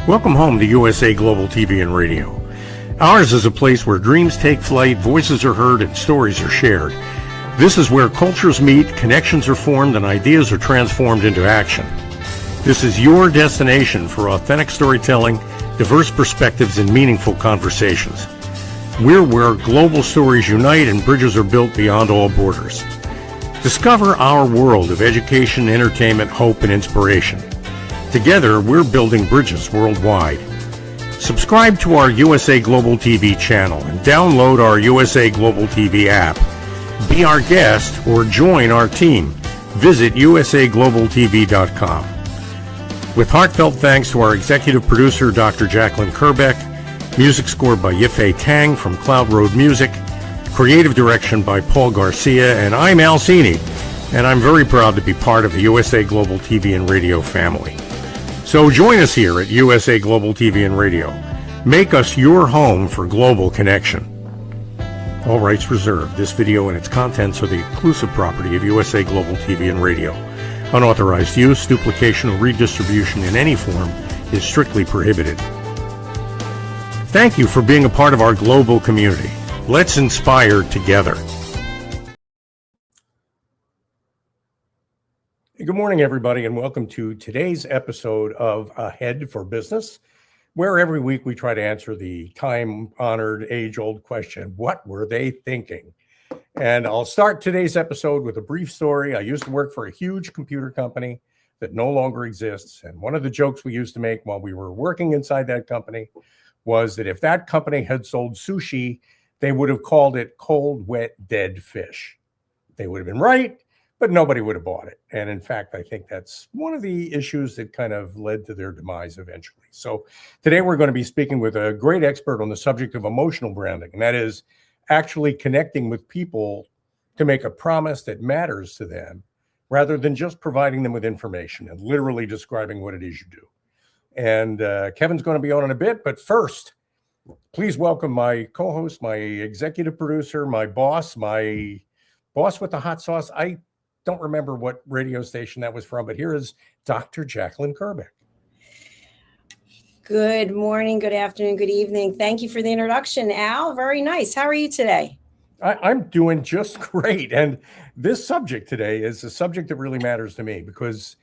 Welcome home to USA Global TV and Radio. Ours is a place where dreams take flight, voices are heard, and stories are shared. This is where cultures meet, connections are formed, and ideas are transformed into action. This is your destination for authentic storytelling, diverse perspectives, and meaningful conversations. We're where global stories unite and bridges are built beyond all borders. Discover our world of education, entertainment, hope, and inspiration. Together, we're building bridges worldwide. Subscribe to our USA Global TV channel and download our USA Global TV app. Be our guest or join our team. Visit usaglobaltv.com. With heartfelt thanks to our executive producer, Dr. Jacalyn Kerbeck, music scored by Yifei Tang from Cloud Road Music, creative direction by Paul Garcia, and I'm Al Cini, and I'm very proud to be part of the USA Global TV and Radio family. So join us here at USA Global TV and Radio. Make us your home for global connection. All rights reserved. This video and its contents are the exclusive property of USA Global TV and Radio. Unauthorized use, duplication, or redistribution in any form is strictly prohibited. Thank you for being a part of our global community. Let's inspire together. Good morning, everybody, and welcome to today's episode of Ahead for Business, where every week we try to answer the time-honored, age-old question, what were they thinking? And I'll start today's episode with a brief story. I used to work for a huge computer company that no longer exists, and one of the jokes we used to make while we were working inside that company was that if that company had sold sushi, they would have called it cold, wet, dead fish. They would have been right, but nobody would have bought it. And in fact, I think that's one of the issues that kind of led to their demise eventually. So today we're going to be speaking with a great expert on the subject of emotional branding, and that is actually connecting with people to make a promise that matters to them rather than just providing them with information and literally describing what it is you do. And Kevin's going to be on in a bit, but first, please welcome my co-host, my executive producer, my boss with the hot sauce. I don't remember what radio station that was from, but here is Dr. Jacalyn Kerbeck. Good morning, good afternoon, good evening. Thank you for the introduction, Al. Very nice. How are you today? I'm doing just great. And this subject today is a subject that really matters to me because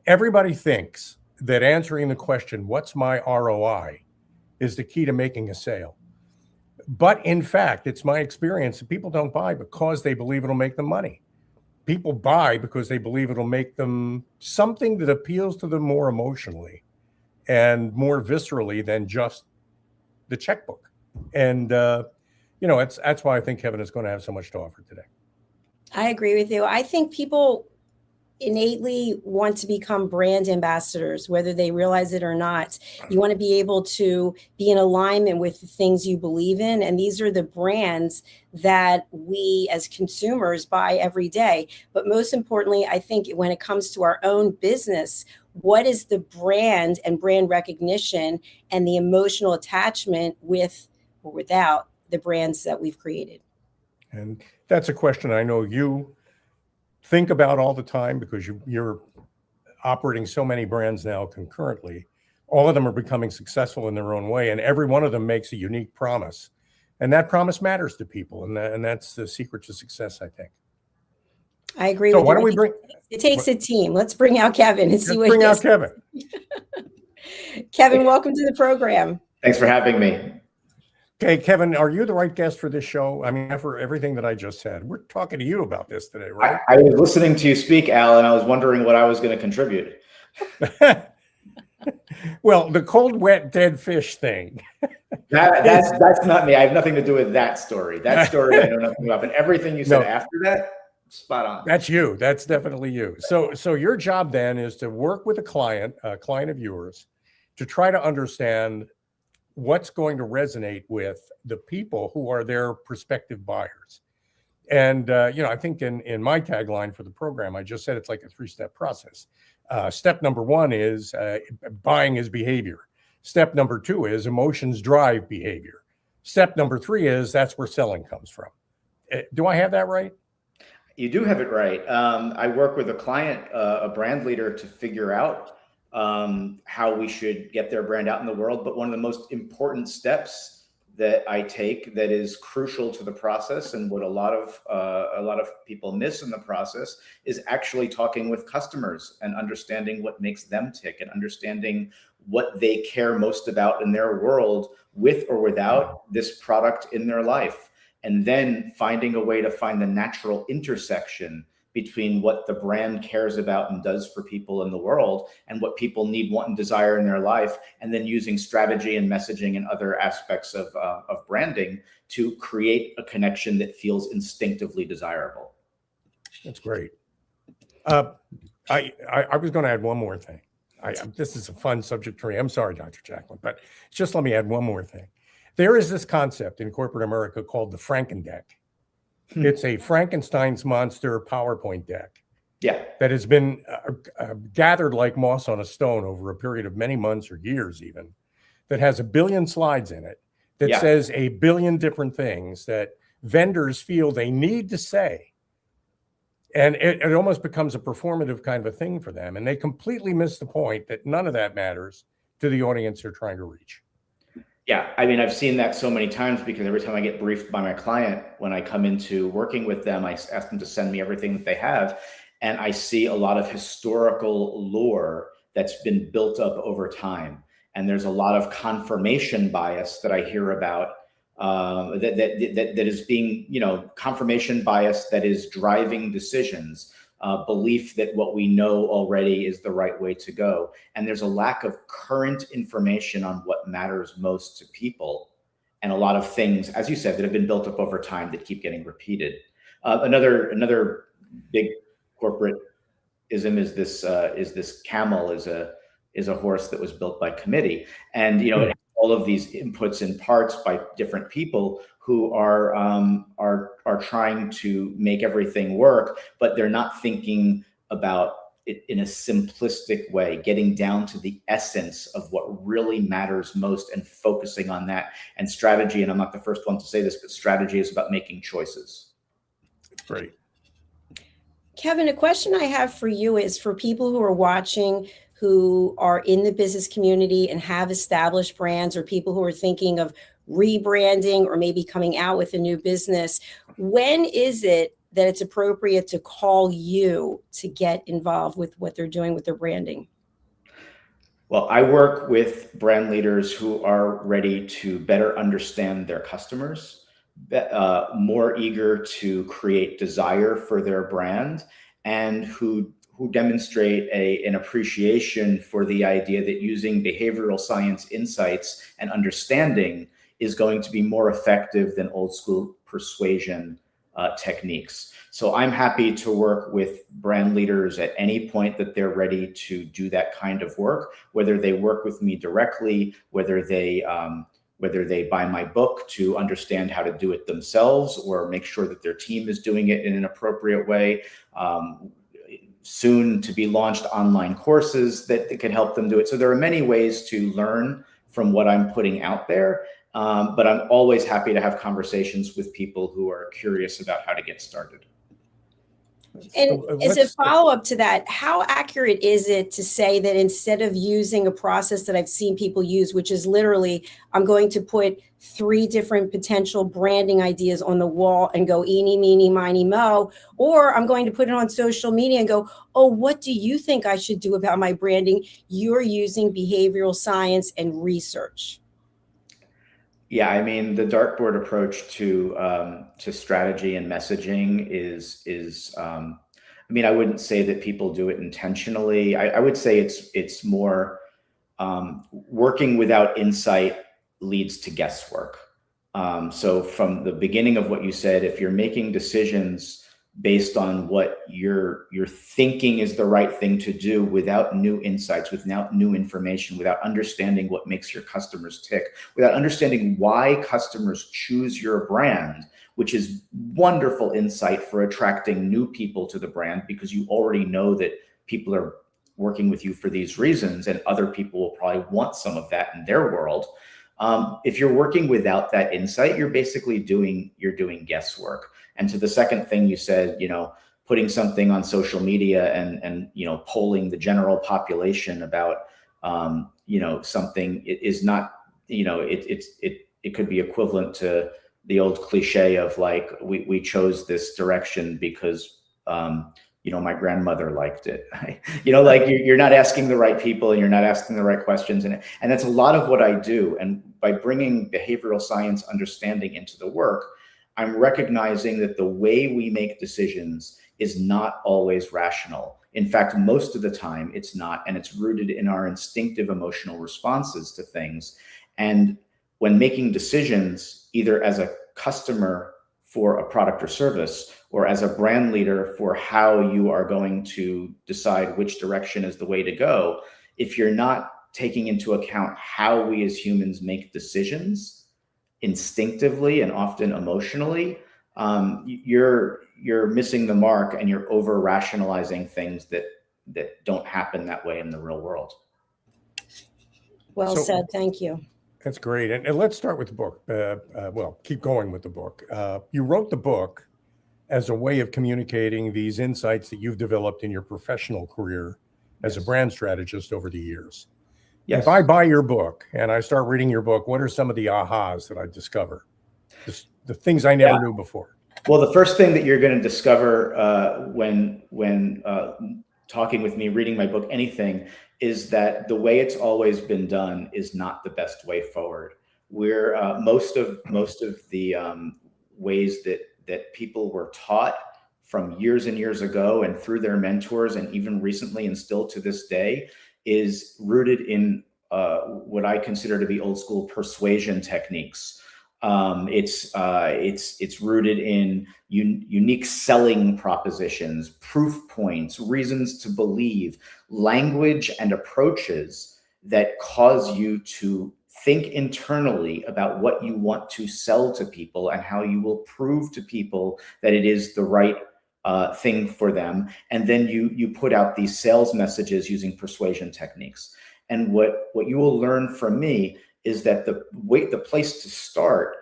everybody thinks that answering the question, what's my ROI, is the key to making a sale. But in fact, it's my experience that people don't buy because they believe it'll make them money. People buy because they believe it'll make them something that appeals to them more emotionally and more viscerally than just the checkbook. And, that's why I think Kevin is going to have so much to offer today. I agree with you. I think people innately want to become brand ambassadors, whether they realize it or not. You want to be able to be in alignment with the things you believe in. And these are the brands that we as consumers buy every day. But most importantly, I think when it comes to our own business, what is the brand and brand recognition and the emotional attachment with or without the brands that we've created? And that's a question I know you think about all the time because you're operating so many brands now concurrently. All of them are becoming successful in their own way, and every one of them makes a unique promise. And that promise matters to people, and that's the secret to success, I think. I agree so with why you. don't we bring it takes a team. Let's bring out Kevin and see what bring out Kevin. Kevin, welcome to the program. Thanks for having me. Okay, Kevin, are you the right guest for this show? I mean, for everything that I just said, we're talking to you about this today, right? I was listening to you speak, Al, and I was wondering what I was going to contribute. Well, the cold, wet, dead fish thing. That's not me. I have nothing to do with that story. That story I know nothing about. But everything you said after that, spot on. That's you. That's definitely you. So your job then is to work with a client of yours, to try to understand what's going to resonate with the people who are their prospective buyers. And, I think in my tagline for the program, I just said it's like a 3-step process. Step number 1 is buying is behavior. Step number 2 is emotions drive behavior. Step number 3 is that's where selling comes from. Do I have that right? You do have it right. I work with a client, a brand leader, to figure out how we should get their brand out in the world. But one of the most important steps that I take that is crucial to the process, and what a lot of people miss in the process, is actually talking with customers and understanding what makes them tick and understanding what they care most about in their world, with or without this product in their life. And then finding a way to find the natural intersection between what the brand cares about and does for people in the world and what people need, want, and desire in their life, and then using strategy and messaging and other aspects of branding to create a connection that feels instinctively desirable. That's great. I was going to add one more thing. This is a fun subject for me. I'm sorry, Dr. Jacalyn, but just let me add one more thing. There is this concept in corporate America called the Franken deck. It's a Frankenstein's monster PowerPoint deck. Yeah. That has been gathered like moss on a stone over a period of many months or years even, that has 1 billion slides in it, that says 1 billion different things that vendors feel they need to say. And it almost becomes a performative kind of a thing for them. And they completely miss the point that none of that matters to the audience they're trying to reach. Yeah, I mean, I've seen that so many times, because every time I get briefed by my client, when I come into working with them, I ask them to send me everything that they have. And I see a lot of historical lore that's been built up over time. And there's a lot of confirmation bias that I hear about, that is being, confirmation bias that is driving decisions. Belief that what we know already is the right way to go. And there's a lack of current information on what matters most to people. And a lot of things, as you said, that have been built up over time that keep getting repeated. Another big corporate ism is this camel is a horse that was built by committee. And, it has all of these inputs and parts by different people who are trying to make everything work, but they're not thinking about it in a simplistic way, getting down to the essence of what really matters most and focusing on that. And strategy, and I'm not the first one to say this, but strategy is about making choices. Great. Kevin, a question I have for you is for people who are watching, who are in the business community and have established brands, or people who are thinking of rebranding or maybe coming out with a new business. When is it that it's appropriate to call you to get involved with what they're doing with their branding? Well, I work with brand leaders who are ready to better understand their customers, more eager to create desire for their brand, and who demonstrate an appreciation for the idea that using behavioral science insights and understanding is going to be more effective than old school persuasion techniques. So I'm happy to work with brand leaders at any point that they're ready to do that kind of work, whether they work with me directly, whether they buy my book to understand how to do it themselves, or make sure that their team is doing it in an appropriate way. Soon to be launched online courses that could help them do it. So there are many ways to learn from what I'm putting out there. But I'm always happy to have conversations with people who are curious about how to get started. And as a follow-up to that, how accurate is it to say that instead of using a process that I've seen people use, which is literally, I'm going to put 3 different potential branding ideas on the wall and go eeny, meeny, miny, mo, or I'm going to put it on social media and go, oh, what do you think I should do about my branding? You're using behavioral science and research. Yeah, I mean, the dartboard approach to strategy and messaging is I mean, I wouldn't say that people do it intentionally. I would say it's more working without insight leads to guesswork. So from the beginning of what you said, if you're making decisions based on what you're thinking is the right thing to do without new insights, without new information, without understanding what makes your customers tick, without understanding why customers choose your brand, which is wonderful insight for attracting new people to the brand, because you already know that people are working with you for these reasons, and other people will probably want some of that in their world. If you're working without that insight, you're basically doing guesswork. And to the second thing you said, putting something on social media and polling the general population about something is not, it could be equivalent to the old cliche of like, we chose this direction because my grandmother liked it. Like you're not asking the right people and you're not asking the right questions. And that's a lot of what I do. And by bringing behavioral science understanding into the work, I'm recognizing that the way we make decisions is not always rational. In fact, most of the time it's not, and it's rooted in our instinctive emotional responses to things. And when making decisions, either as a customer for a product or service, or as a brand leader for how you are going to decide which direction is the way to go, if you're not taking into account how we as humans make decisions instinctively and often emotionally, you're missing the mark, and you're over rationalizing things that don't happen that way in the real world. Well said. Thank you. That's great. And let's start with the book. Well, keep going with the book. You wrote the book as a way of communicating these insights that you've developed in your professional career as a brand strategist over the years. Yes. If I buy your book and I start reading your book, what are some of the ahas that I discover? The things I never knew before. Well, the first thing that you're going to discover when talking with me, reading my book, anything, is that the way it's always been done is not the best way forward. We're most of the ways that people were taught from years and years ago and through their mentors, and even recently and still to this day, is rooted in what I consider to be old school persuasion techniques. It's rooted in unique selling propositions, proof points, reasons to believe, language and approaches that cause you to think internally about what you want to sell to people and how you will prove to people that it is the right thing for them. And then you put out these sales messages using persuasion techniques. And what you will learn from me is that the place to start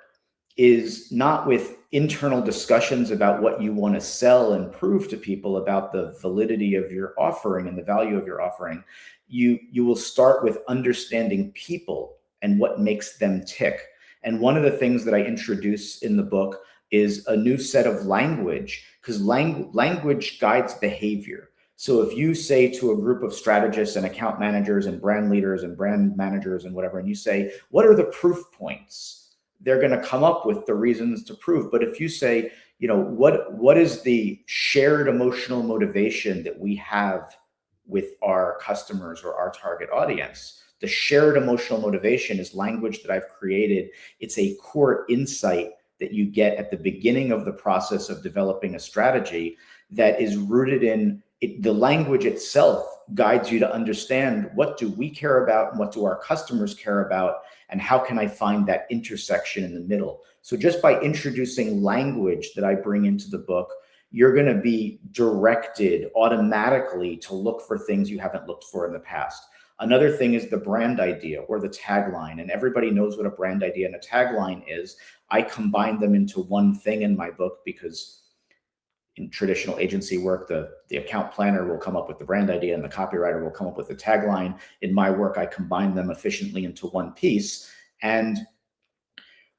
is not with internal discussions about what you want to sell and prove to people about the validity of your offering and the value of your offering. You will start with understanding people and what makes them tick. And one of the things that I introduce in the book is a new set of language, because language guides behavior. So if you say to a group of strategists and account managers and brand leaders and brand managers and whatever, and you say, what are the proof points? They're going to come up with the reasons to prove. But if you say, what is the shared emotional motivation that we have with our customers or our target audience? The shared emotional motivation is language that I've created. It's a core insight that you get at the beginning of the process of developing a strategy that is rooted in it. The language itself guides you to understand, what do we care about and what do our customers care about, and how can I find that intersection in the middle? So just by introducing language that I bring into the book, you're going to be directed automatically to look for things you haven't looked for in the past. Another thing is the brand idea or the tagline, and everybody knows what a brand idea and a tagline is. I combine them into one thing in my book because in traditional agency work, the account planner will come up with the brand idea and the copywriter will come up with the tagline. In my work, I combine them efficiently into one piece. And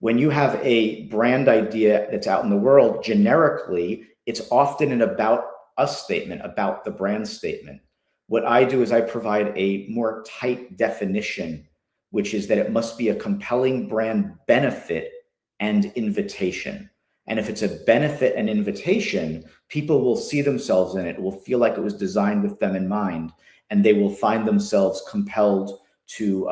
when you have a brand idea that's out in the world, generically, it's often an about us statement, about the brand statement. What I do is I provide a more tight definition, which is that it must be a compelling brand benefit and invitation. And if it's a benefit and invitation, people will see themselves in it, will feel like it was designed with them in mind, and they will find themselves compelled to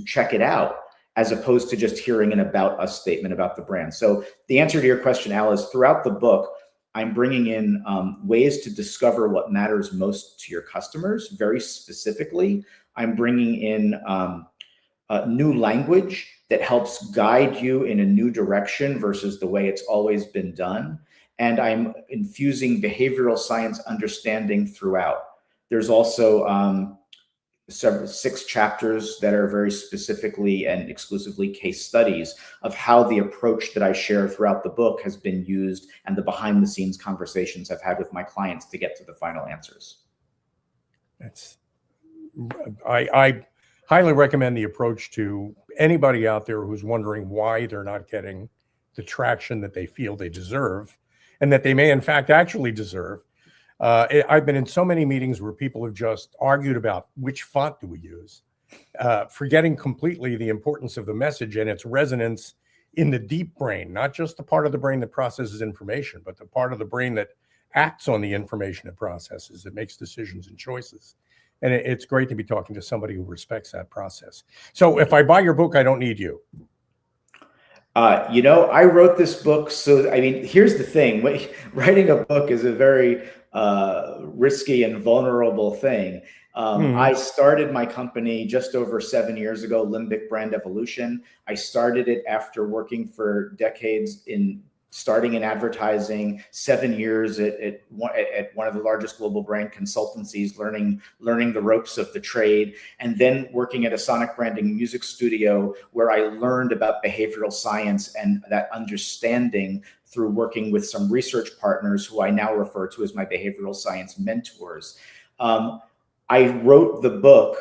check it out, as opposed to just hearing an about us statement about the brand. So the answer to your question, Al, is throughout the book, I'm bringing in ways to discover what matters most to your customers. Very specifically, I'm bringing in new language that helps guide you in a new direction versus the way it's always been done. And I'm infusing behavioral science understanding throughout. There's also 6 chapters that are very specifically and exclusively case studies of how the approach that I share throughout the book has been used and the behind the scenes conversations I've had with my clients to get to the final answers. I highly recommend the approach to anybody out there who's wondering why they're not getting the traction that they feel they deserve and that they may in fact actually deserve. I've been in so many meetings where people have just argued about which font do we use, forgetting completely the importance of the message and its resonance in the deep brain, not just the part of the brain that processes information, but the part of the brain that acts on the information it processes, that makes decisions and choices. And it's great to be talking to somebody who respects that process. So if I buy your book, I don't need you. I wrote this book. So, I mean, here's the thing. Writing a book is a very risky and vulnerable thing. I started my company just over 7 years ago, Limbic Brand Evolution. I started it after working for decades starting in advertising, 7 years at one of the largest global brand consultancies, learning the ropes of the trade, and then working at a sonic branding music studio where I learned about behavioral science and that understanding through working with some research partners who I now refer to as my behavioral science mentors. I wrote the book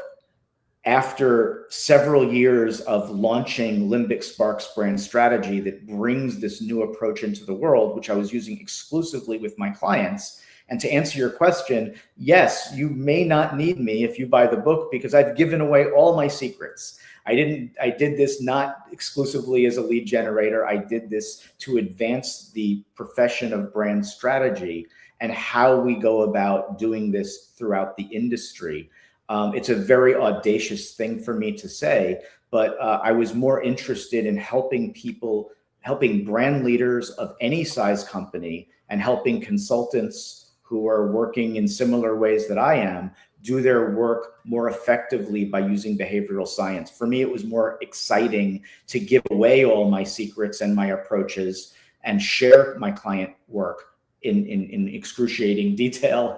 after several years of launching Limbic Sparks Brand Strategy that brings this new approach into the world, which I was using exclusively with my clients. And to answer your question, yes, you may not need me if you buy the book because I've given away all my secrets. I did this not exclusively as a lead generator. I did this to advance the profession of brand strategy and how we go about doing this throughout the industry. It's a very audacious thing for me to say, but I was more interested in helping brand leaders of any size company and helping consultants who are working in similar ways that I am do their work more effectively by using behavioral science. For me, it was more exciting to give away all my secrets and my approaches and share my client work in excruciating detail.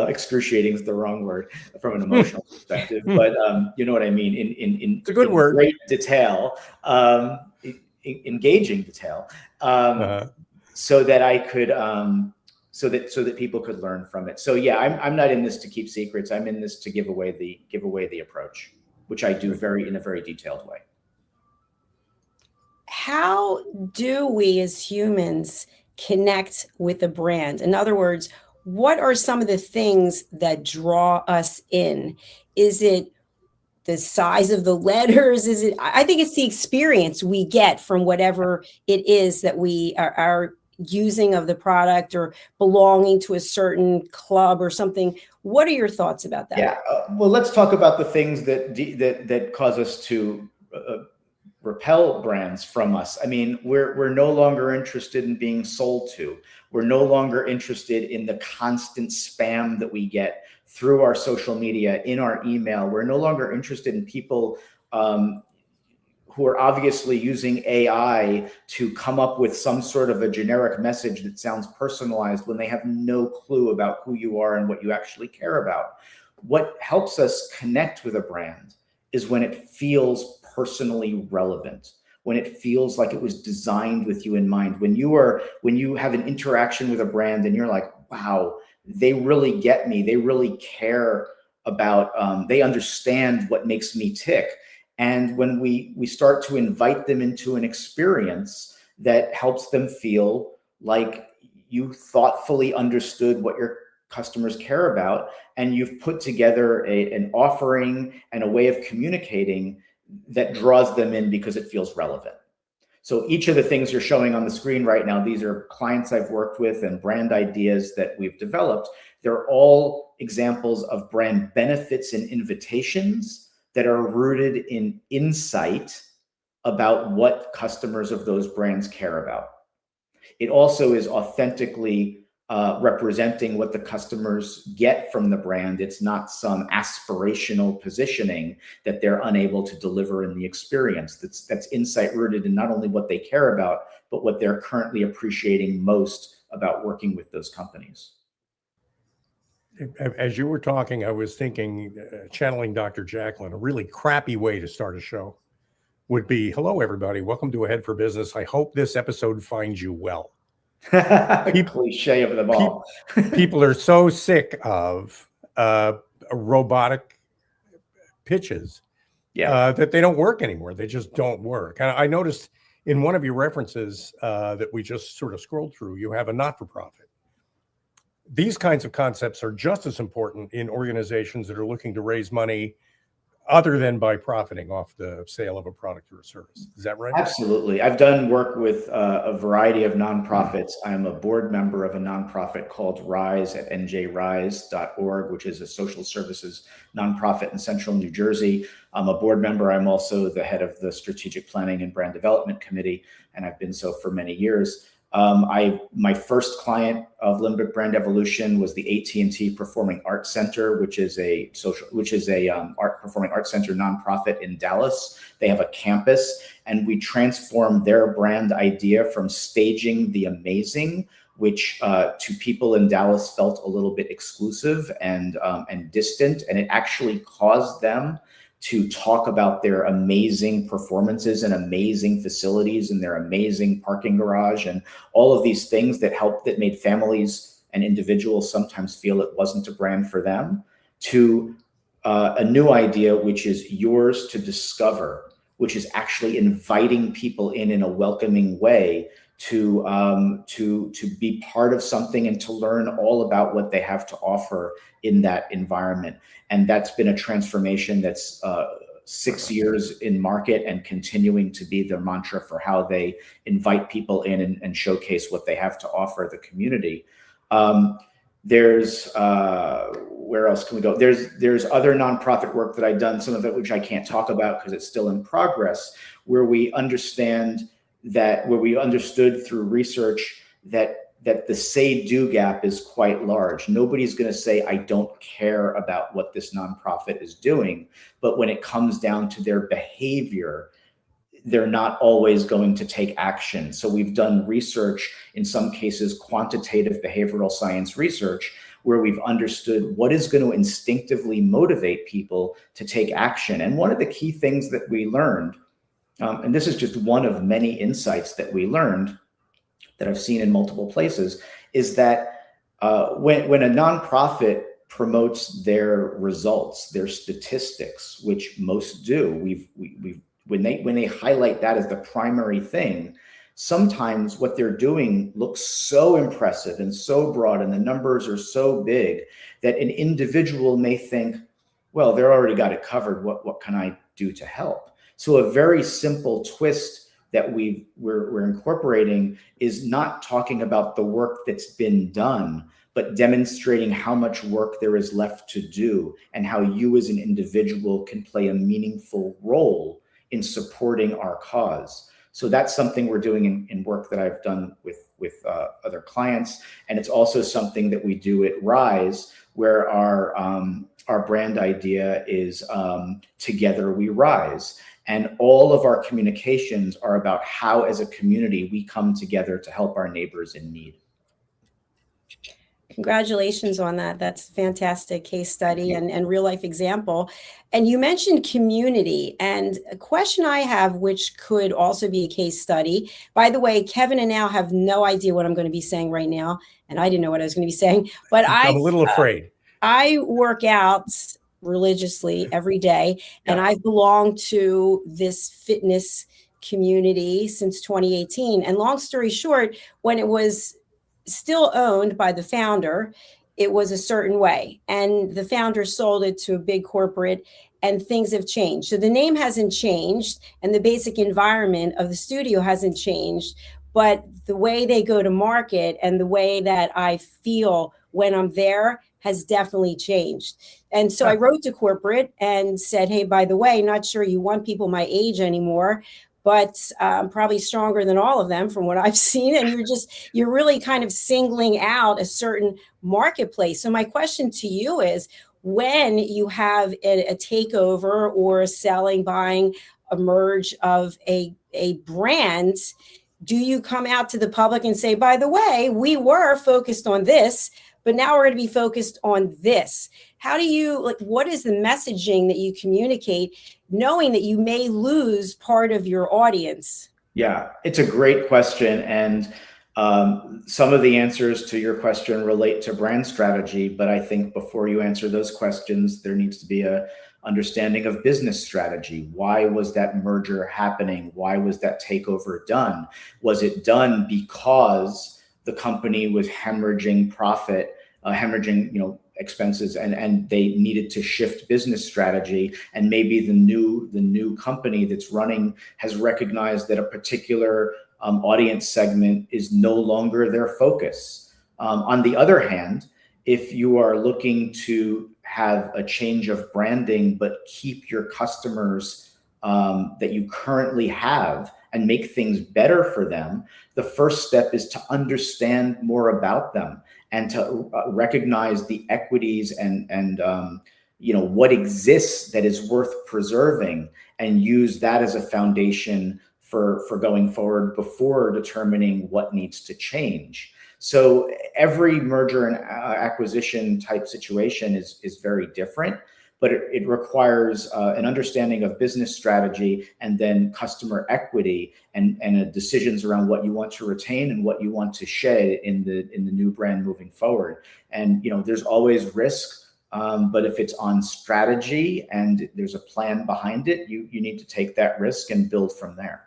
Excruciating is the wrong word from an emotional perspective, but you know what I mean. In it's a good word. Great detail, engaging detail, so that I could, so that people could learn from it. So yeah, I'm not in this to keep secrets. I'm in this to give away the approach, which I do in a very detailed way. How do we as humans connect with a brand? In other words, what are some of the things that draw us in? Is it the size of the letters? I think it's the experience we get from whatever it is that we are using of the product or belonging to a certain club or something. What are your thoughts about that? Yeah, well, let's talk about the things that cause us to repel brands from us. I mean, we're no longer interested in being sold to. We're no longer interested in the constant spam that we get through our social media, in our email. We're no longer interested in people who are obviously using AI to come up with some sort of a generic message that sounds personalized when they have no clue about who you are and what you actually care about. What helps us connect with a brand is when it feels personally relevant, when it feels like it was designed with you in mind, when you have an interaction with a brand and you're like, wow, they really get me, they really care about, they understand what makes me tick. And when we start to invite them into an experience that helps them feel like you thoughtfully understood what your customers care about, and you've put together an offering and a way of communicating that draws them in because it feels relevant. So each of the things you're showing on the screen right now, these are clients I've worked with and brand ideas that we've developed. They're all examples of brand benefits and invitations that are rooted in insight about what customers of those brands care about. It also is authentically representing what the customers get from the brand. It's not some aspirational positioning that they're unable to deliver in the experience. That's insight rooted in not only what they care about, but what they're currently appreciating most about working with those companies. As you were talking, I was thinking, channeling Dr. Jacalyn, a really crappy way to start a show would be, hello, everybody. Welcome to Ahead for Business. I hope this episode finds you well. Cliche of them all. People are so sick of robotic pitches that they don't work anymore. They just don't work. And I noticed in one of your references that we just sort of scrolled through, you have a not-for-profit. These kinds of concepts are just as important in organizations that are looking to raise money other than by profiting off the sale of a product or a service. Is that right? Absolutely. I've done work with a variety of nonprofits. I'm a board member of a nonprofit called Rise at njrise.org, which is a social services nonprofit in central New Jersey. I'm a board member. I'm also the head of the Strategic Planning and Brand Development Committee, and I've been so for many years. My first client of Limbic Brand Evolution was the AT&T Performing Arts Center, which is a performing arts center nonprofit in Dallas. They have a campus, and we transformed their brand idea from staging the amazing, which to people in Dallas felt a little bit exclusive and distant, and it actually caused them to talk about their amazing performances and amazing facilities and their amazing parking garage and all of these things that made families and individuals sometimes feel it wasn't a brand for them, to a new idea, which is yours to discover, which is actually inviting people in a welcoming way to be part of something and to learn all about what they have to offer in that environment. And that's been a transformation that's 6 years in market and continuing to be their mantra for how they invite people in and showcase what they have to offer the community. Where else can we go? There's other nonprofit work that I've done, some of it which I can't talk about because it's still in progress, where we understood through research that the say-do gap is quite large. Nobody's going to say, I don't care about what this nonprofit is doing. But when it comes down to their behavior, they're not always going to take action. So we've done research, in some cases, quantitative behavioral science research, where we've understood what is going to instinctively motivate people to take action. And one of the key things that we learned, and this is just one of many insights that we learned that I've seen in multiple places, is that when a nonprofit promotes their results, their statistics, which most do, when they highlight that as the primary thing, sometimes what they're doing looks so impressive and so broad, and the numbers are so big that an individual may think, well, they're already got it covered. What can I do to help? So a very simple twist that we're incorporating is not talking about the work that's been done, but demonstrating how much work there is left to do and how you as an individual can play a meaningful role in supporting our cause. So that's something we're doing in work that I've done with other clients. And it's also something that we do at Rise, where our brand idea is Together We Rise. And all of our communications are about how, as a community, we come together to help our neighbors in need. Congratulations on that. That's a fantastic case study and real life example. And you mentioned community, and a question I have, which could also be a case study. By the way, Kevin and Al have no idea what I'm going to be saying right now. And I didn't know what I was going to be saying, but I'm a little afraid. I work out religiously every day, and I've belonged to this fitness community since 2018. And long story short, when it was still owned by the founder, it was a certain way, and the founder sold it to a big corporate, and things have changed. So the name hasn't changed, and the basic environment of the studio hasn't changed, but the way they go to market and the way that I feel when I'm there has definitely changed. And so I wrote to corporate and said, hey, by the way, not sure you want people my age anymore, but probably stronger than all of them from what I've seen. And you're really kind of singling out a certain marketplace. So my question to you is, when you have a takeover or a selling, buying, a merge of a brand, do you come out to the public and say, by the way, we were focused on this, but now we're going to be focused on this. How do you, like, what is the messaging that you communicate, knowing that you may lose part of your audience? Yeah, it's a great question. And some of the answers to your question relate to brand strategy, but I think before you answer those questions, there needs to be a understanding of business strategy. Why was that merger happening? Why was that takeover done? Was it done because the company was hemorrhaging profit, hemorrhaging, expenses, and they needed to shift business strategy, and maybe the new company that's running has recognized that a particular audience segment is no longer their focus. On the other hand, if you are looking to have a change of branding but keep your customers that you currently have and make things better for them, the first step is to understand more about them and to recognize the equities and what exists that is worth preserving, and use that as a foundation for going forward before determining what needs to change. So every merger and acquisition type situation is very different, but it requires an understanding of business strategy and then customer equity and decisions around what you want to retain and what you want to shed in the new brand moving forward. And there's always risk, but if it's on strategy and there's a plan behind it, you need to take that risk and build from there.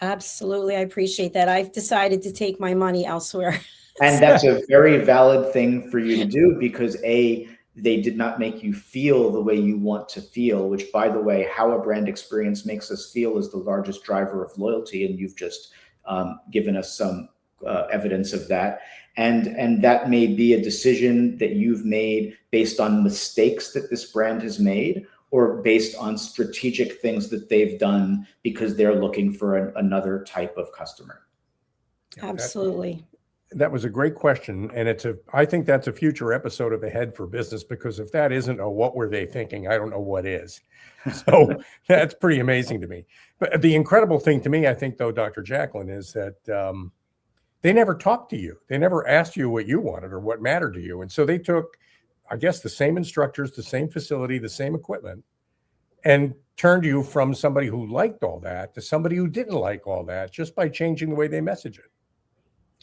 Absolutely. I appreciate that. I've decided to take my money elsewhere. And that's a very valid thing for you to do, because they did not make you feel the way you want to feel, which, by the way, how a brand experience makes us feel is the largest driver of loyalty. And you've just given us some evidence of that. And that may be a decision that you've made based on mistakes that this brand has made, or based on strategic things that they've done because they're looking for another type of customer. Absolutely. That was a great question. And I think that's a future episode of Ahead for Business, because if that isn't a what were they thinking, I don't know what is. So that's pretty amazing to me. But the incredible thing to me, I think, though, Dr. Jacalyn, is that they never talked to you. They never asked you what you wanted or what mattered to you. And so they took, I guess, the same instructors, the same facility, the same equipment, and turned you from somebody who liked all that to somebody who didn't like all that, just by changing the way they message it.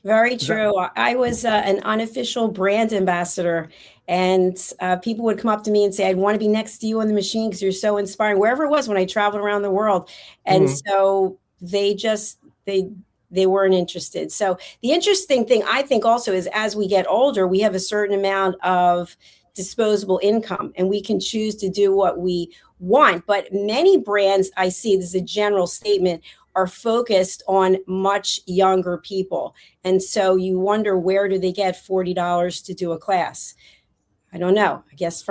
Very true. I was an unofficial brand ambassador, and people would come up to me and say, "I'd want to be next to you on the machine because you're so inspiring," wherever it was when I traveled around the world. And so they weren't interested. So the interesting thing, I think, also is as we get older, we have a certain amount of disposable income and we can choose to do what we want. But many brands, I see, this is a general statement, are focused on much younger people. And so you wonder, where do they get $40 to do a class? I don't know. I guess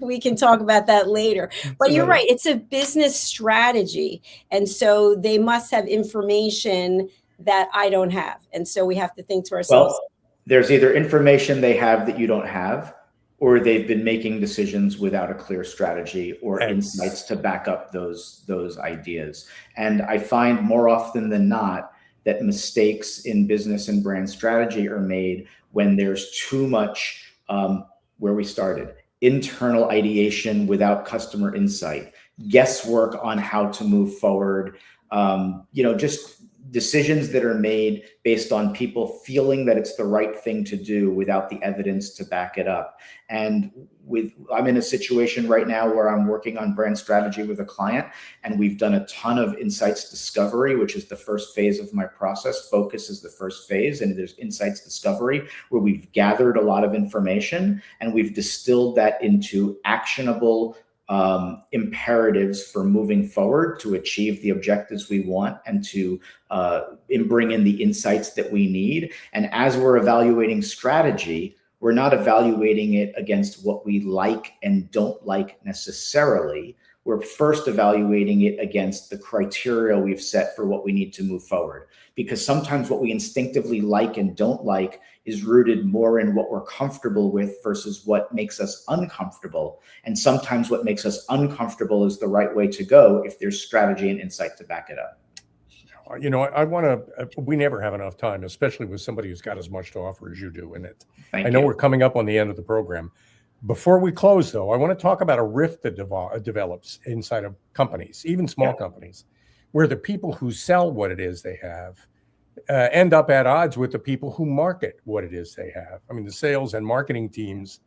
we can talk about that later. But you're right. It's a business strategy. And so they must have information that I don't have. And so we have to think to ourselves. Well, there's either information they have that you don't have, or they've been making decisions without a clear strategy or insights to back up those ideas. And I find more often than not that mistakes in business and brand strategy are made when there's too much, where we started, internal ideation without customer insight, guesswork on how to move forward, just decisions that are made based on people feeling that it's the right thing to do without the evidence to back it up. And I'm in a situation right now where I'm working on brand strategy with a client, and we've done a ton of insights discovery, which is the first phase of my process. Focus is the first phase, and there's insights discovery where we've gathered a lot of information and we've distilled that into actionable imperatives for moving forward to achieve the objectives we want and to bring in the insights that we need. And as we're evaluating strategy, we're not evaluating it against what we like and don't like necessarily. We're first evaluating it against the criteria we've set for what we need to move forward. Because sometimes what we instinctively like and don't like is rooted more in what we're comfortable with versus what makes us uncomfortable. And sometimes what makes us uncomfortable is the right way to go if there's strategy and insight to back it up. You know, I want to, we never have enough time, especially with somebody who's got as much to offer as you do. And I know we're coming up on the end of the program. Before we close, though, I want to talk about a rift that develops inside of companies, even small companies, where the people who sell what it is they have end up at odds with the people who market what it is they have. I mean, the sales and marketing teams,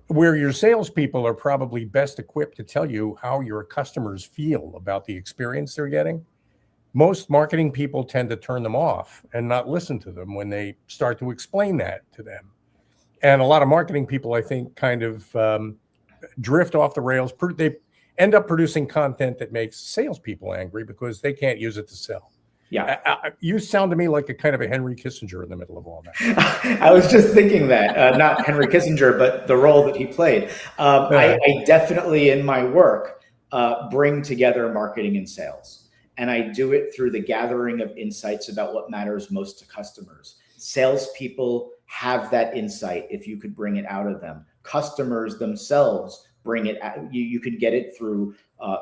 where your salespeople are probably best equipped to tell you how your customers feel about the experience they're getting. Most marketing people tend to turn them off and not listen to them when they start to explain that to them. And a lot of marketing people, I think, kind of drift off the rails. They end up producing content that makes salespeople angry because they can't use it to sell. Yeah. You sound to me like a kind of a Henry Kissinger in the middle of all that. I was just thinking that, not Henry Kissinger, but the role that he played. I definitely, in my work, bring together marketing and sales. And I do it through the gathering of insights about what matters most to customers. Salespeople have that insight if you could bring it out of them. Customers themselves bring it out. You can get it through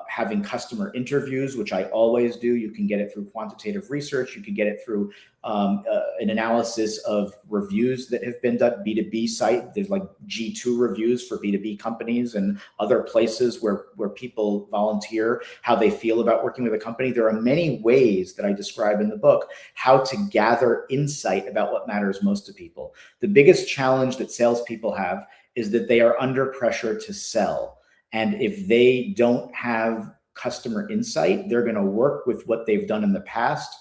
having customer interviews, which I always do. You can get it through quantitative research. You can get it through an analysis of reviews that have been done. B2B site, there's like G2 reviews for B2B companies and other places where people volunteer how they feel about working with a company. There are many ways that I describe in the book how to gather insight about what matters most to people. The biggest challenge that salespeople have is that they are under pressure to sell. And if they don't have customer insight, they're going to work with what they've done in the past.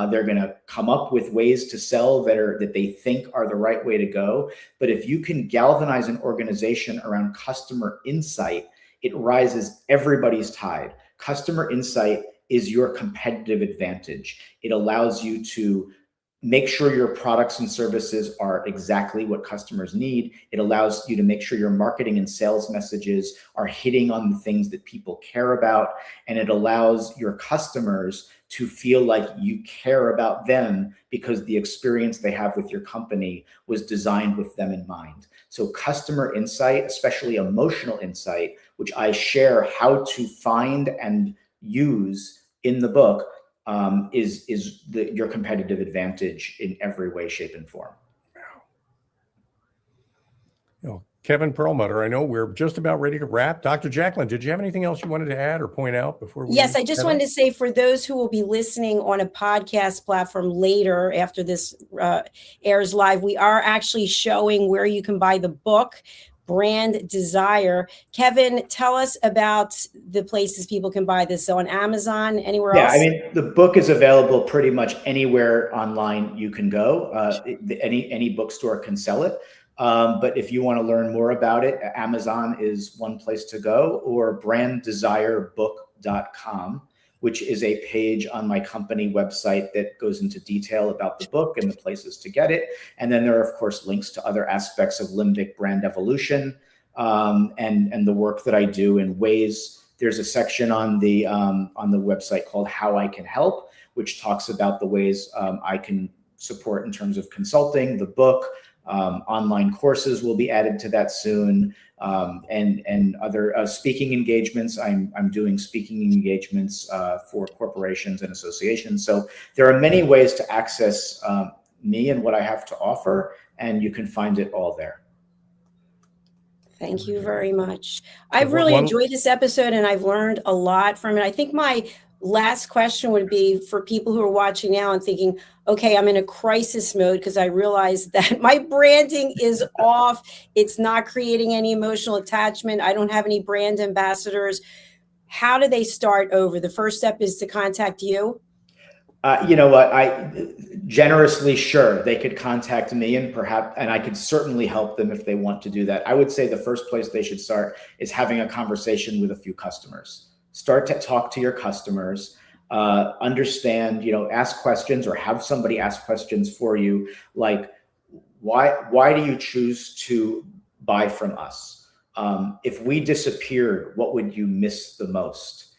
They're going to come up with ways to sell that they think are the right way to go. But if you can galvanize an organization around customer insight, it rises everybody's tide. Customer insight is your competitive advantage. It allows you to make sure your products and services are exactly what customers need. It allows you to make sure your marketing and sales messages are hitting on the things that people care about. And it allows your customers to feel like you care about them because the experience they have with your company was designed with them in mind. So customer insight, especially emotional insight, which I share how to find and use in the book, is your competitive advantage in every way, shape, and form. You know, Kevin Perlmutter, I know we're just about ready to wrap. Dr. Jacalyn, did you have anything else you wanted to add or point out before we? Yes, I just wanted to say for those who will be listening on a podcast platform later after this airs live, we are actually showing where you can buy the book, Brand Desire. Kevin, tell us about the places people can buy this. So on Amazon, anywhere else? Yeah, I mean, the book is available pretty much anywhere online you can go. Any bookstore can sell it. But if you want to learn more about it, Amazon is one place to go, or branddesirebook.com, which is a page on my company website that goes into detail about the book and the places to get it. And then there are, of course, links to other aspects of Limbic brand evolution and the work that I do in ways. There's a section on the website called How I Can Help, which talks about the ways I can support in terms of consulting, the book. Online courses will be added to that soon, and other speaking engagements. I'm doing speaking engagements for corporations and associations. So there are many ways to access me and what I have to offer, and you can find it all there. Thank you very much. I've really enjoyed this episode, and I've learned a lot from it. I think my last question would be for people who are watching now and thinking, okay, I'm in a crisis mode because I realize that my branding is off. It's not creating any emotional attachment. I don't have any brand ambassadors. How do they start over? The first step is to contact you. You know what? I generously, sure, they could contact me and I could certainly help them if they want to do that. I would say the first place they should start is having a conversation with a few customers. Start to talk to your customers, understand, ask questions or have somebody ask questions for you. Like, why do you choose to buy from us? If we disappeared, what would you miss the most?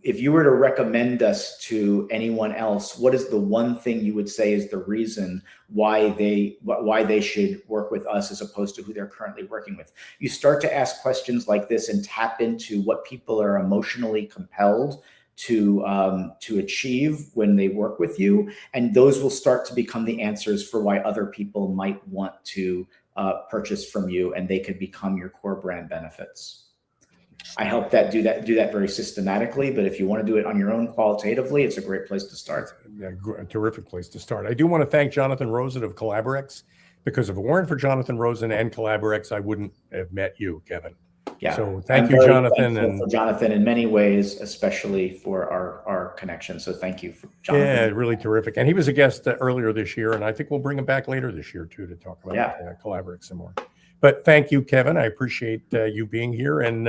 If you were to recommend us to anyone else, what is the one thing you would say is the reason why they should work with us as opposed to who they're currently working with? You start to ask questions like this and tap into what people are emotionally compelled to achieve when they work with you, and those will start to become the answers for why other people might want to purchase from you, and they could become your core brand benefits. I help do that very systematically, but if you want to do it on your own qualitatively, it's a great place to start. Yeah, a terrific place to start. I do want to thank Jonathan Rosen of Collaborex, because if it weren't for Jonathan Rosen and Collaborex, I wouldn't have met you, Kevin. Yeah. So thank you, Jonathan. And for Jonathan in many ways, especially for our connection. So thank you for Jonathan. Yeah, really terrific. And he was a guest earlier this year, and I think we'll bring him back later this year too to talk about Collaborex some more. But thank you, Kevin. I appreciate you being here, and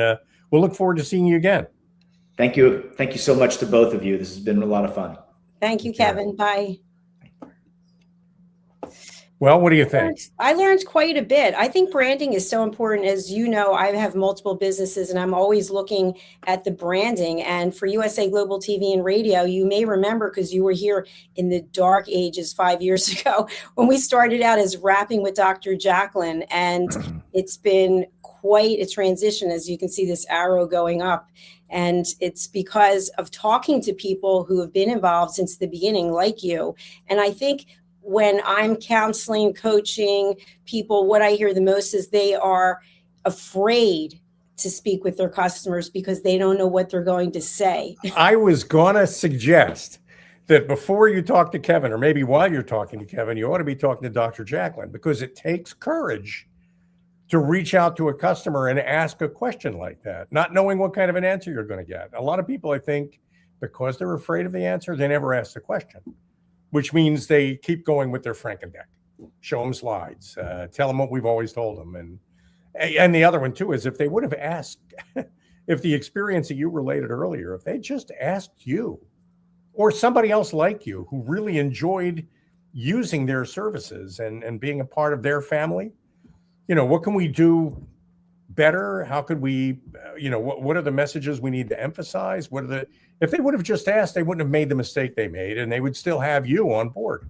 we'll look forward to seeing you again. Thank you. Thank you so much to both of you. This has been a lot of fun. Thank you, Kevin. Bye. Well, what do you think? I learned quite a bit. I think branding is so important. As you know, I have multiple businesses and I'm always looking at the branding. And for USA Global TV and Radio, you may remember, because you were here in the dark ages 5 years ago, when we started out as Rapping with Dr. Jacalyn. And it's been quite a transition, as you can see this arrow going up. And it's because of talking to people who have been involved since the beginning, like you. And I think when I'm counseling, coaching people, what I hear the most is they are afraid to speak with their customers because they don't know what they're going to say. I was going to suggest that before you talk to Kevin, or maybe while you're talking to Kevin, you ought to be talking to Dr. Jacalyn, because it takes courage to reach out to a customer and ask a question like that, not knowing what kind of an answer you're going to get. A lot of people, I think, because they're afraid of the answer, they never ask the question, which means they keep going with their Frankendeck. Show them slides, tell them what we've always told them. And the other one too is, if they would have asked, if the experience that you related earlier, if they just asked you or somebody else like you who really enjoyed using their services and being a part of their family, what can we do better? How could we, what are the messages we need to emphasize? If they would have just asked, they wouldn't have made the mistake they made, and they would still have you on board.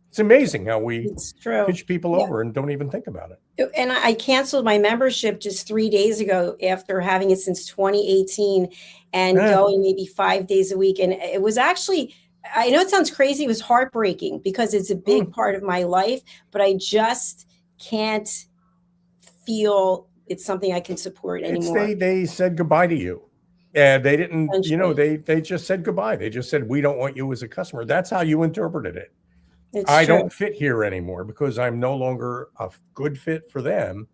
It's amazing how we pitch people over and don't even think about it. And I canceled my membership just 3 days ago after having it since 2018 and going maybe 5 days a week. And it was actually, I know it sounds crazy, it was heartbreaking because it's a big part of my life, but I just can't feel it's something I can support anymore. They said goodbye to you. And they didn't, they just said goodbye. They just said, we don't want you as a customer. That's how you interpreted it. I don't fit here anymore because I'm no longer a good fit for them.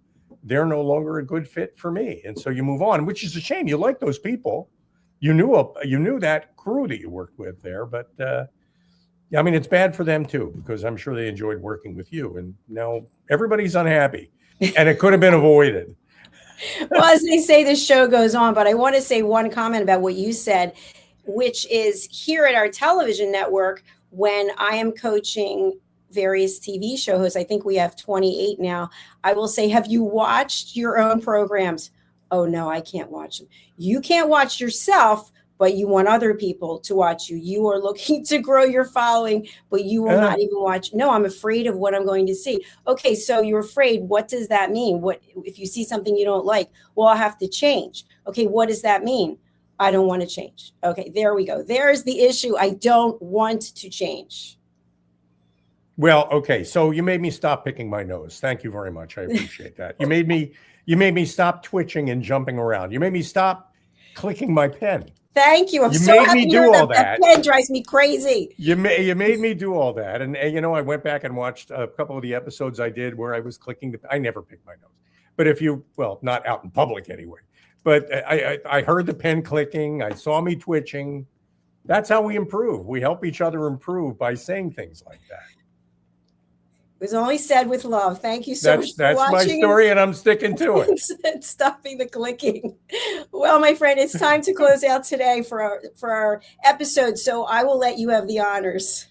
They're no longer a good fit for me. And so you move on, which is a shame. You like those people. You knew that crew that you worked with there, but it's bad for them too, because I'm sure they enjoyed working with you. And now everybody's unhappy, and it could have been avoided. Well, as they say, the show goes on, but I want to say one comment about what you said, which is here at our television network, when I am coaching various TV show hosts, I think we have 28 now, I will say, have you watched your own programs? Oh, no, I can't watch them. You can't watch yourself, but you want other people to watch you. You are looking to grow your following, but you will not even watch. No, I'm afraid of what I'm going to see. Okay, so you're afraid. What does that mean? What if you see something you don't like? Well, I'll have to change. Okay, what does that mean? I don't want to change. Okay, there we go. There's the issue. I don't want to change. Well, okay, so you made me stop picking my nose. Thank you very much. I appreciate that. You made me stop twitching and jumping around. You made me stop clicking my pen. Thank you. I'm so happy to hear that. That pen drives me crazy. You made me do all that. And I went back and watched a couple of the episodes I did where I was clicking. I never picked my nose. But not out in public anyway. But I heard the pen clicking. I saw me twitching. That's how we improve. We help each other improve by saying things like that. It was only said with love. Thank you so much for watching. That's my story, and I'm sticking to it. Stopping the clicking. Well, my friend, it's time to close out today for our episode, so I will let you have the honors.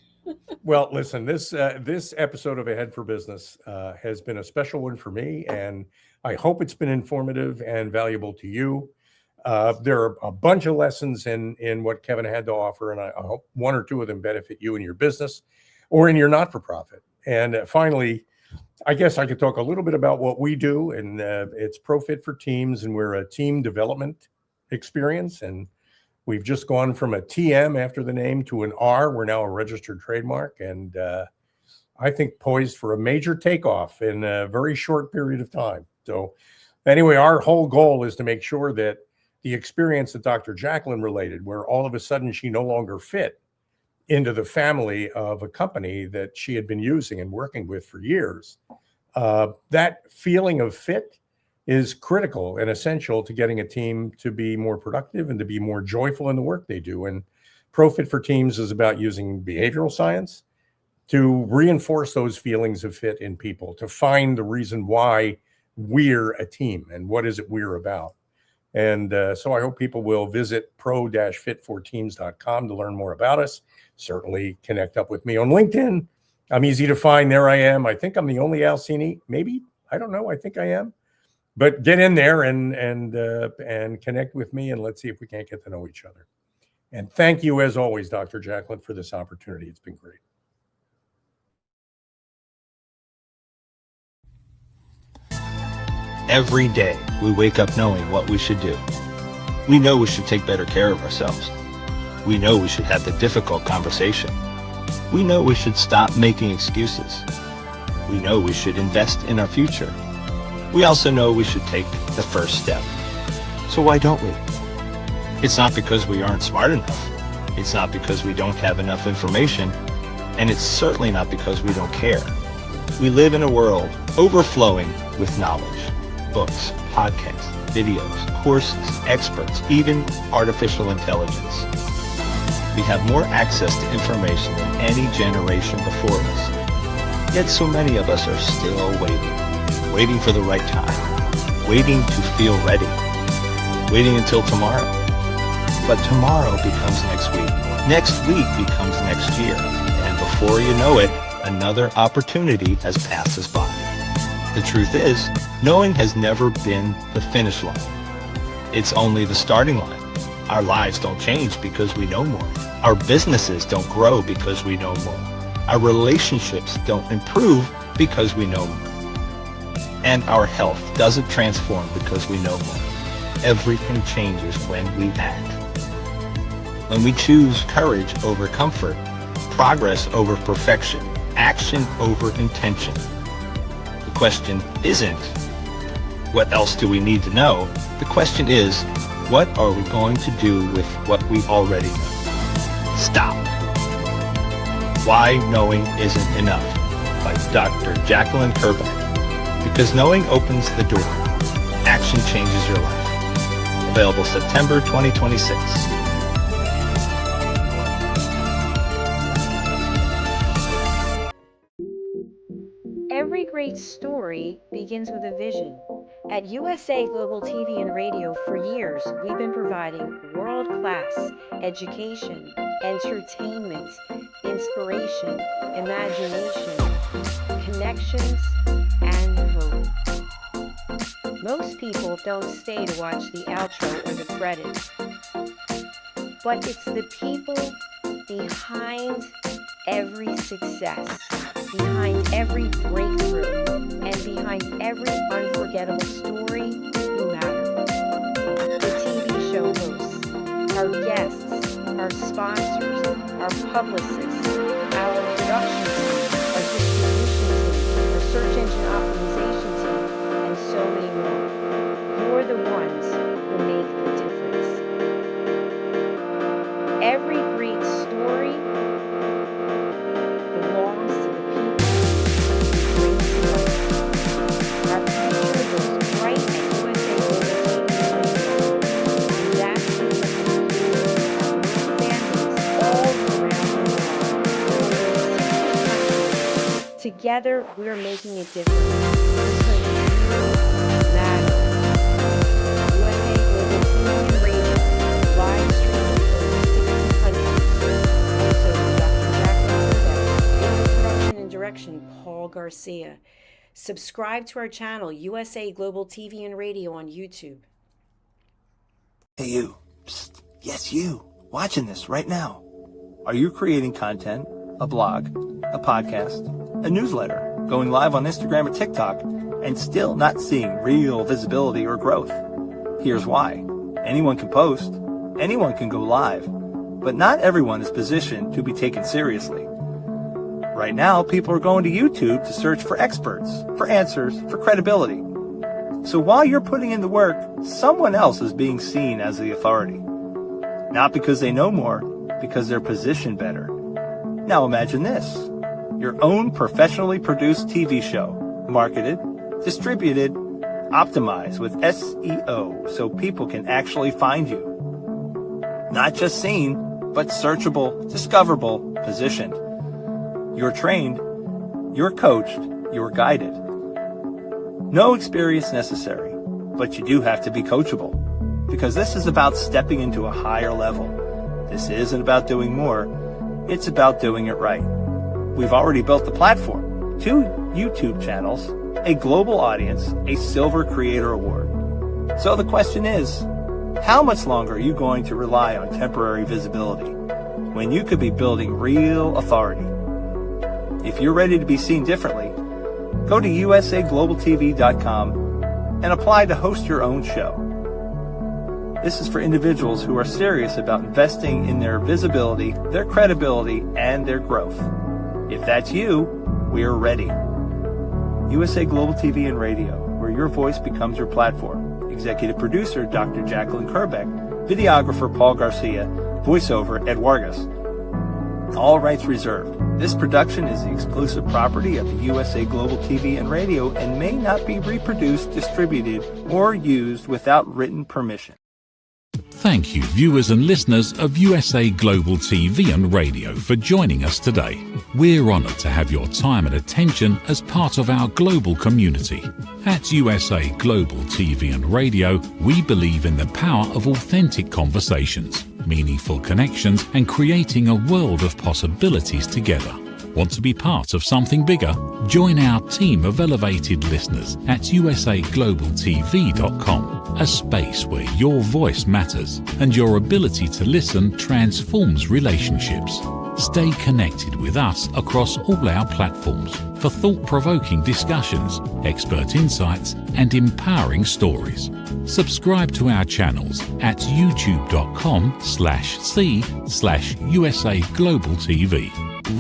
Well, listen, this episode of Ahead for Business has been a special one for me, and I hope it's been informative and valuable to you. There are a bunch of lessons in what Kevin had to offer, and I hope one or two of them benefit you in your business or in your not-for-profit. And finally, I guess I could talk a little bit about what we do, and it's ProFit for Teams, and we're a team development experience, and We've just gone from a TM after the name to an R. We're now a registered trademark, and I think poised for a major takeoff in a very short period of time. So anyway, our whole goal is to make sure that the experience that Dr. Jacalyn related, where all of a sudden she no longer fit into the family of a company that she had been using and working with for years, that feeling of fit is critical and essential to getting a team to be more productive and to be more joyful in the work they do. And ProFit for Teams is about using behavioral science to reinforce those feelings of fit in people, to find the reason why we're a team and what is it we're about. And so I hope people will visit pro-fit4teams.com to learn more about us. Certainly connect up with me on LinkedIn. I'm easy to find. There I am. I think I'm the only Al Cini. Maybe. I don't know. I think I am. But get in there and connect with me, and let's see if we can't get to know each other. And thank you, as always, Dr. Jacalyn, for this opportunity. It's been great. Every day, we wake up knowing what we should do. We know we should take better care of ourselves. We know we should have the difficult conversation. We know we should stop making excuses. We know we should invest in our future. We also know we should take the first step. So why don't we? It's not because we aren't smart enough. It's not because we don't have enough information. And it's certainly not because we don't care. We live in a world overflowing with knowledge. Books, podcasts, videos, courses, experts, even artificial intelligence. We have more access to information than any generation before us. Yet so many of us are still waiting for the right time, waiting to feel ready, waiting until tomorrow. But tomorrow becomes next week becomes next year, and before you know it, another opportunity has passed us by. The truth is, knowing has never been the finish line. It's only the starting line. Our lives don't change because we know more. Our businesses don't grow because we know more. Our relationships don't improve because we know more. And our health doesn't transform because we know more. Everything changes when we act. When we choose courage over comfort, progress over perfection, action over intention. The question isn't, what else do we need to know? The question is, what are we going to do with what we already know? Stop. Why Knowing Isn't Enough by Dr. Jacalyn Kerbeck. Because knowing opens the door. Action changes your life. Available September 2026. Every great story begins with a vision. At USA Global TV and Radio for years, we've been providing world-class education, entertainment, inspiration, imagination, connections, and hope. Most people don't stay to watch the outro or the credits, but it's the people behind every success, behind every breakthrough, and behind every unforgettable story who matter. The TV show hosts, our guests, our sponsors, our publicists, our production team, our distribution team, our search engine optimization team, and so many more. You're the ones who make the difference. Every great story belongs to the people who bring to life. Our future goes bright at USA Global TV. And that's because our families all around the world. Together, we're making a difference. Because you matter. USA Global TV and Radio, live streaming in over 60 countries. So Dr. Jacalyn Kerbeck, production and direction, Paul Garcia. Subscribe to our channel, USA Global TV and Radio on YouTube. Hey you, psst. Yes you, watching this right now. Are you creating content, a blog, a podcast, a newsletter, going live on Instagram or TikTok, and still not seeing real visibility or growth? Here's why. Anyone can post, Anyone can go live, but not everyone is positioned to be taken seriously. Right now, people are going to YouTube to search for experts, for answers, for credibility. So while you're putting in the work, someone else is being seen as the authority. Not because they know more, because they're positioned better. Now imagine this: your own professionally produced TV show, marketed, distributed, optimized with SEO so people can actually find you. Not just seen, but searchable, discoverable, positioned. You're trained, you're coached, you're guided. No experience necessary, but you do have to be coachable, because this is about stepping into a higher level. This isn't about doing more, it's about doing it right. We've already built the platform, 2 YouTube channels, a global audience, a Silver Creator Award. So the question is, how much longer are you going to rely on temporary visibility when you could be building real authority? If you're ready to be seen differently, go to usaglobaltv.com and apply to host your own show. This is for individuals who are serious about investing in their visibility, their credibility, and their growth. If that's you, we're ready. USA Global TV and Radio, where your voice becomes your platform. Executive producer, Dr. Jacalyn Kerbeck. Videographer, Paul Garcia. Voiceover, Ed Vargas. All rights reserved. This production is the exclusive property of the USA Global TV and Radio and may not be reproduced, distributed, or used without written permission. Thank you, viewers and listeners of USA Global TV and Radio, for joining us today. We're honoured to have your time and attention as part of our global community. At USA Global TV and Radio, we believe in the power of authentic conversations, meaningful connections, and creating a world of possibilities together. Want to be part of something bigger? Join our team of elevated listeners at usaglobaltv.com, a space where your voice matters and your ability to listen transforms relationships. Stay connected with us across all our platforms for thought-provoking discussions, expert insights, and empowering stories. Subscribe to our channels at youtube.com/c/USA Global TV.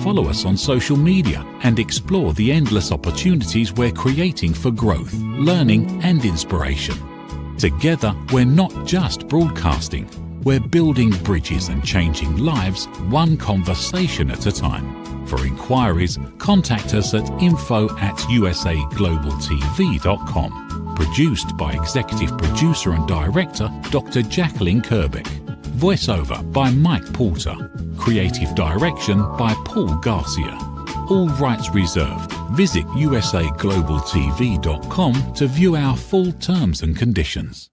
Follow us on social media and explore the endless opportunities we're creating for growth, learning, and inspiration. Together, we're not just broadcasting, we're building bridges and changing lives one conversation at a time. For inquiries, contact us at info@usaglobaltv.com. Produced by Executive Producer and Director Dr. Jacalyn Kerbeck. Voiceover by Mike Porter. Creative direction by Paul Garcia. All rights reserved. Visit usaglobaltv.com to view our full terms and conditions.